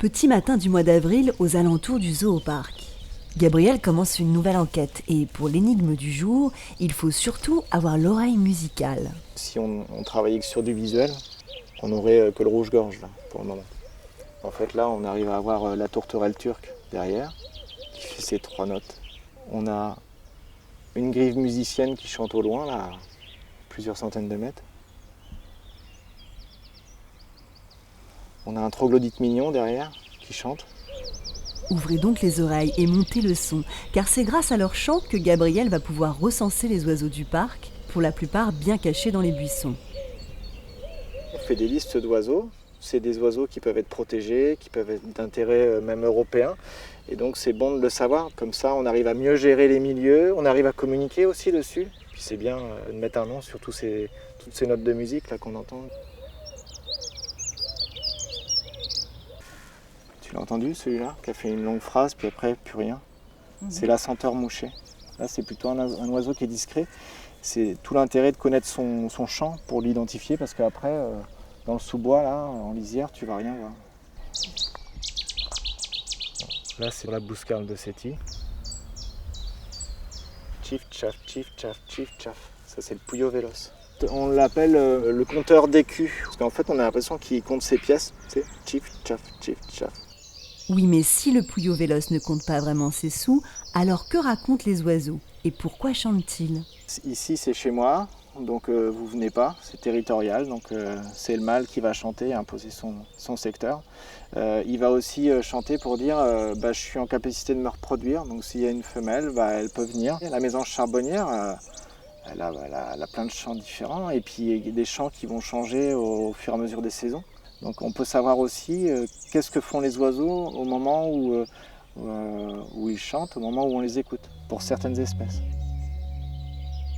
Petit matin du mois d'avril, aux alentours du zoo au parc. Gabriel commence une nouvelle enquête et pour l'énigme du jour, il faut surtout avoir l'oreille musicale. Si on travaillait que sur du visuel, on n'aurait que le rouge-gorge là, pour le moment. En fait là on arrive à avoir la tourterelle turque derrière, qui fait ses 3 notes. On a une grive musicienne qui chante au loin, là, à plusieurs centaines de mètres. On a un troglodyte mignon derrière qui chante. Ouvrez donc les oreilles et montez le son, car c'est grâce à leur chant que Gabriel va pouvoir recenser les oiseaux du parc, pour la plupart bien cachés dans les buissons. On fait des listes d'oiseaux. C'est des oiseaux qui peuvent être protégés, qui peuvent être d'intérêt même européen. Et donc c'est bon de le savoir, comme ça on arrive à mieux gérer les milieux, on arrive à communiquer aussi dessus. Puis c'est bien de mettre un nom sur toutes ces notes de musique là qu'on entend. Tu l'as entendu celui-là, qui a fait une longue phrase, puis après plus rien. C'est l'assenteur mouché. Là c'est plutôt un oiseau qui est discret. C'est tout l'intérêt de connaître son chant pour l'identifier, parce qu'après, dans le sous-bois, là, en lisière, tu vas rien voir. Là c'est la bouscarle de Séti. Tchif tchaf, tchif tchaf, tchif tchaf. Ça c'est le Puyo Véloce. On l'appelle le compteur d'écus, parce qu'en fait on a l'impression qu'il compte ses pièces. Tu sais, tchif tchaf, tchif tchaf. Oui, mais si le Puyo Véloce ne compte pas vraiment ses sous, alors que racontent les oiseaux et pourquoi chantent-ils ? Ici c'est chez moi, donc vous venez pas, c'est territorial, donc c'est le mâle qui va chanter et imposer son secteur. Il va aussi chanter pour dire je suis en capacité de me reproduire, donc s'il y a une femelle, elle peut venir. La mésange charbonnière, elle a plein de chants différents, et puis des chants qui vont changer au fur et à mesure des saisons. Donc on peut savoir aussi qu'est-ce que font les oiseaux au moment où ils chantent, au moment où on les écoute, pour certaines espèces.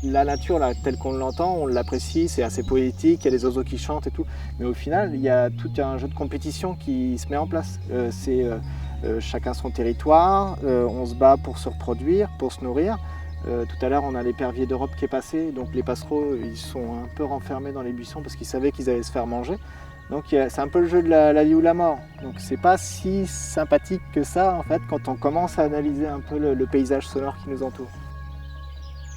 La nature, là, telle qu'on l'entend, on l'apprécie, c'est assez poétique, il y a des oiseaux qui chantent et tout. Mais au final, il y a tout un jeu de compétition qui se met en place. C'est chacun son territoire, on se bat pour se reproduire, pour se nourrir. Tout à l'heure, on a l'épervier d'Europe qui est passé, donc les passereaux, ils sont un peu renfermés dans les buissons parce qu'ils savaient qu'ils allaient se faire manger. Donc c'est un peu le jeu de la vie ou la mort. Donc c'est pas si sympathique que ça, en fait, quand on commence à analyser un peu le paysage sonore qui nous entoure.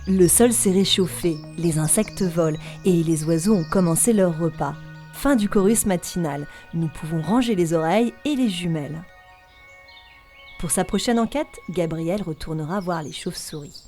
Le sol s'est réchauffé, les insectes volent et les oiseaux ont commencé leur repas. Fin du chorus matinal, nous pouvons ranger les oreilles et les jumelles. Pour sa prochaine enquête, Gabriel retournera voir les chauves-souris.